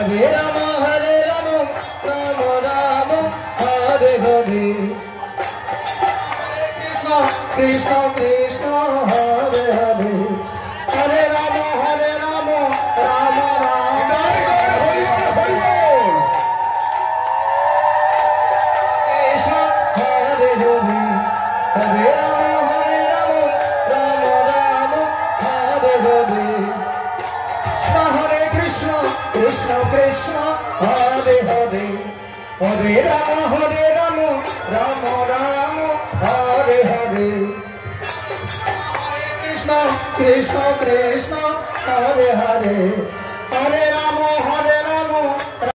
Hare Rama, Rama Rama, Hare Hare. Krishna, Krishna, Krishna, Hare Hare. Hare Rama, Rama Rama. Krishna, Hare Hare. Hare Rama, Rama Rama, Hare Hare. Hare Krishna, Krishna Krishna, Hare Hare. Hare Rama, Rama Rama, Hare Hare. Hare Krishna, Krishna Krishna, Hare Hare. Hare Rama, Rama.